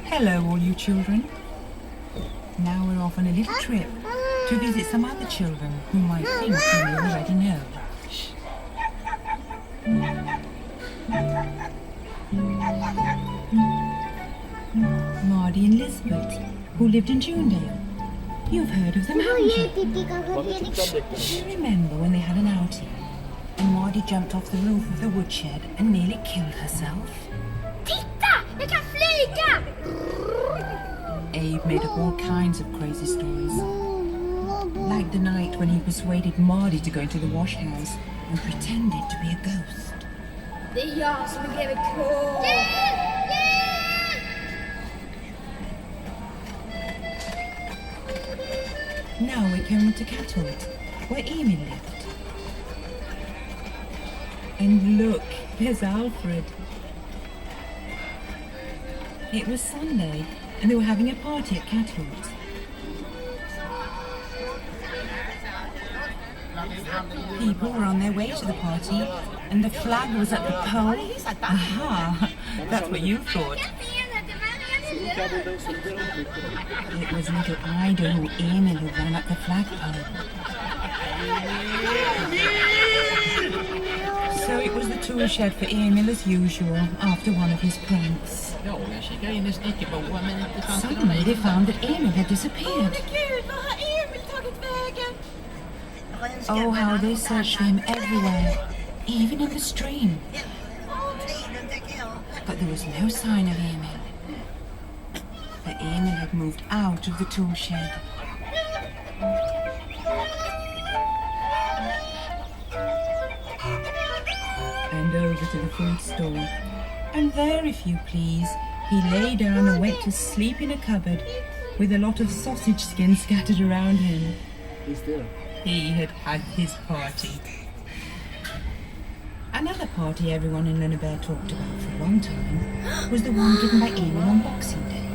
Hello, all you children. Now we're off on a little trip to visit some other children whom I think you may already know. Marty and Lisbeth, who lived in Junedale. You've heard of them, haven't you? You remember when they had an outing and Marty jumped off the roof of the woodshed and nearly killed herself? Titta! Jag kan flyga! Abe made up all kinds of crazy stories. Like the night when he persuaded Marty to go into the wash house and pretended to be a ghost. Det är jag som är greve K. Now we're coming to Catholt, where Emil lived. And look, there's Alfred. It was Sunday, and they were having a party at Catholt. People were on their way to the party, and the flag was at the pole. Aha, that's what you thought. It was little Ida who Emil who ran up the flagpole. So it was the tool shed for Emil as usual after one of his pranks. Suddenly they found that Emil had disappeared. Oh, how they searched for him everywhere, even in the stream. But there was no sign of Emil. But Emil had moved out of the tool shed. And over to the food store. And there, if you please, he lay down and went to sleep in a cupboard with a lot of sausage skins scattered around him. He's there. He had had his party. Another party everyone in Lönneberg talked about for a long time was the one given by Emil on Boxing Day.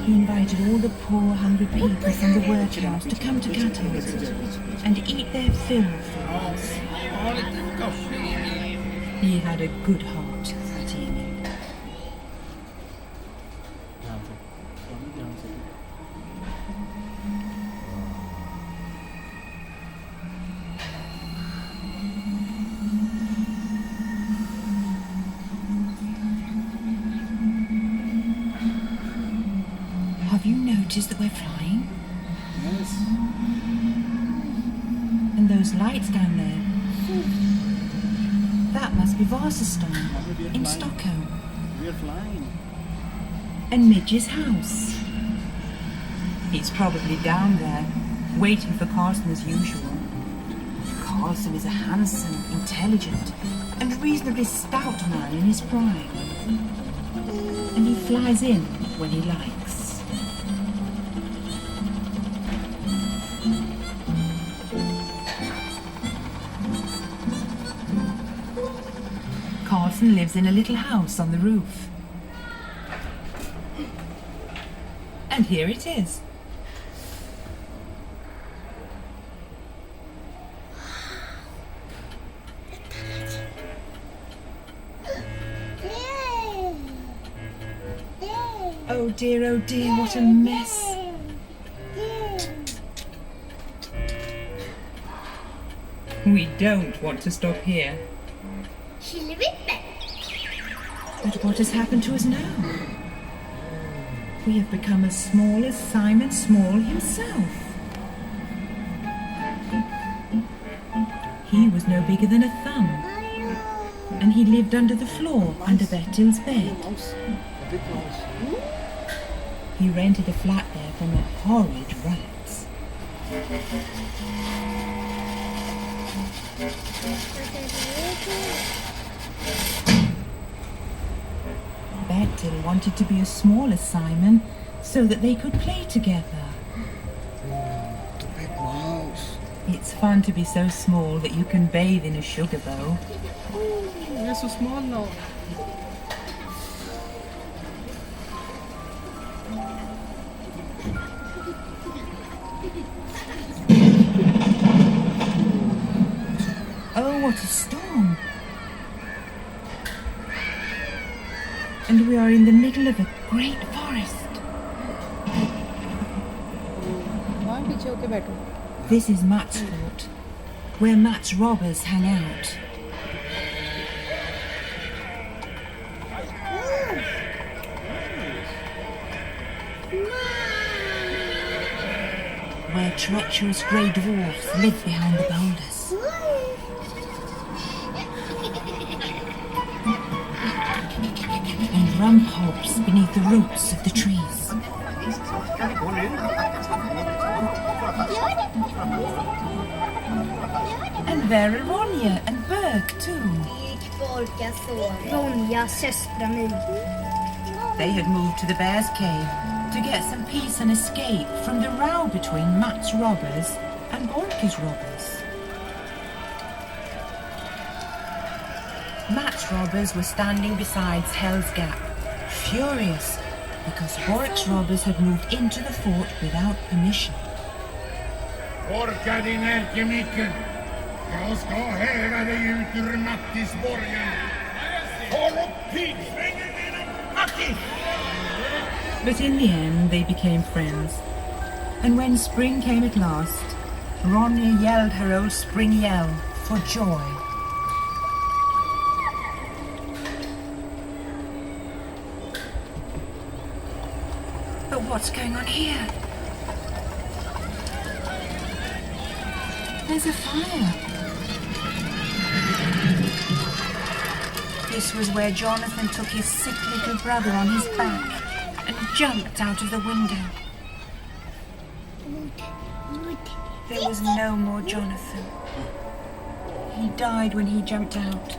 He invited all the poor, hungry people from the workhouse to come to Catholt and eat their fill of things. He had a good heart, that Emil. Have you noticed that we're flying? Yes. And those lights down there? That must be Vasastan in Stockholm. We're flying. And Midge's house. He's probably down there, waiting for Carlson as usual. Carlson is a handsome, intelligent, and reasonably stout man in his prime. And he flies in when he likes. Carlson lives in a little house on the roof. And here it is. Oh dear, what a mess. We don't want to stop here. But what has happened to us now? We have become as small as Simon Small himself. He was no bigger than a thumb. And he lived under the floor, under Bertil's bed. He rented a flat there from the horrid rats. Bertil wanted to be as small as Simon so that they could play together. The big mouse. It's fun to be so small that you can bathe in a sugar bowl. You're so small now. Oh, what a storm! and we are in the middle of a great forest. वहाँ पीछे होके बैठो. This is Matt's fort, where Matt's robbers hang out. Where treacherous grey dwarfs live behind the boulders. And rump hops beneath the roots of the trees. And there are Ronja and Berg too. Folka så. Ronja, systra min. They had moved to the Bear's Cave to get some peace and escape from the row between Matt's robbers and Borka's robbers. Matt's robbers were standing beside Hell's Gap, furious because Bork's robbers had moved into the fort without permission. Orka din ärkemicken! Jag ska häva dig ut ur Mattisborgen! Håll upp pigsvängen genom Matti! But in the end they became friends, and when spring came at last, Ronja yelled her old spring yell for joy. But what's going on here? There's a fire. This was where Jonathan took his sick little brother on his back and jumped out of the window. There was no more Jonathan. He died when he jumped out,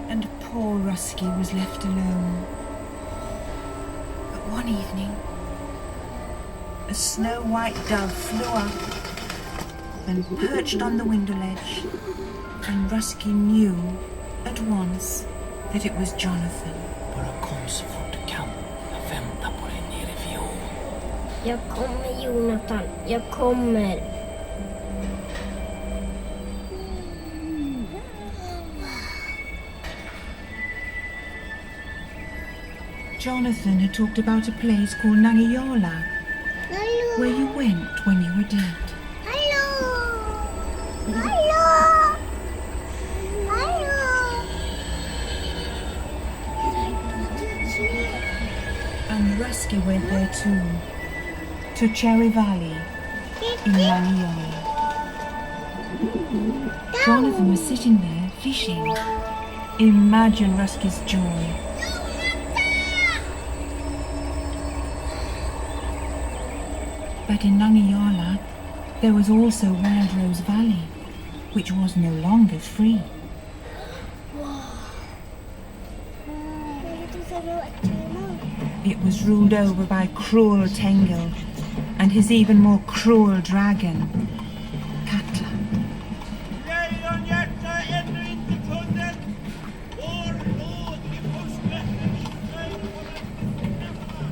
and poor Rusky was left alone. But one evening, a snow-white dove flew up and perched on the window ledge, and Rusky knew at once that it was Jonathan. Bara kom så fort du kan. Jag väntar på dig nere i fjol. Jag kommer, Jonathan. Jag kommer. Jonathan had talked about a place called Nangijala, where you went when you were dead. And Rusky went there too, to Cherry Valley in Nangijala. Jonathan was sitting there fishing. Imagine Rusky's joy. But in Nangijala, there was also Wild Rose Valley, which was no longer free. It was ruled over by cruel Tengil and his even more cruel dragon, Katla. Lejonhjärta ännu inte funnet! Vår nåd i första.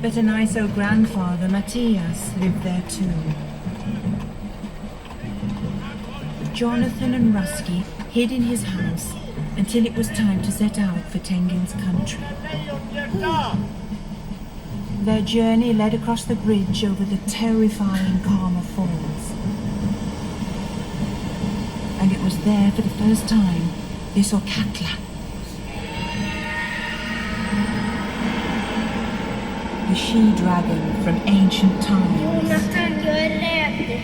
But a nice old grandfather, Matthias, lived there too. Jonathan and Rusky hid in his house until it was time to set out for Tengil's country. Lejonhjärta! Their journey led across the bridge over the terrifying Karma Falls. And it was there for the first time they saw Katla. The she-dragon from ancient times. Jonathan, jag är rädd.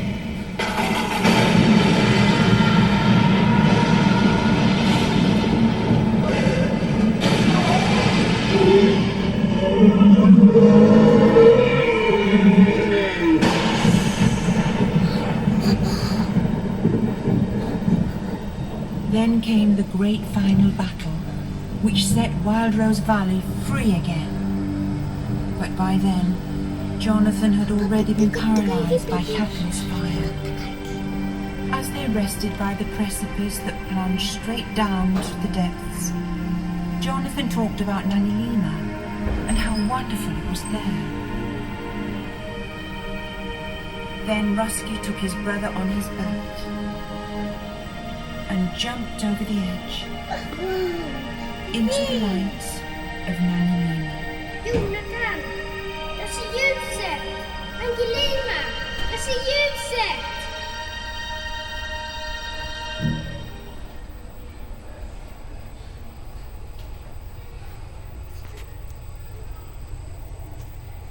Then came the great final battle, which set Wild Rose Valley free again. But by then, Jonathan had already been paralyzed by Katla's fire. As they rested by the precipice that plunged straight down to the depths, Jonathan talked about Nanilima and how wonderful it was there. Then Rusky took his brother on his back and jumped over the edge into the light of Nanilima. Jonathan! Jag ser ljuset! Angelina! Jag ser ljuset!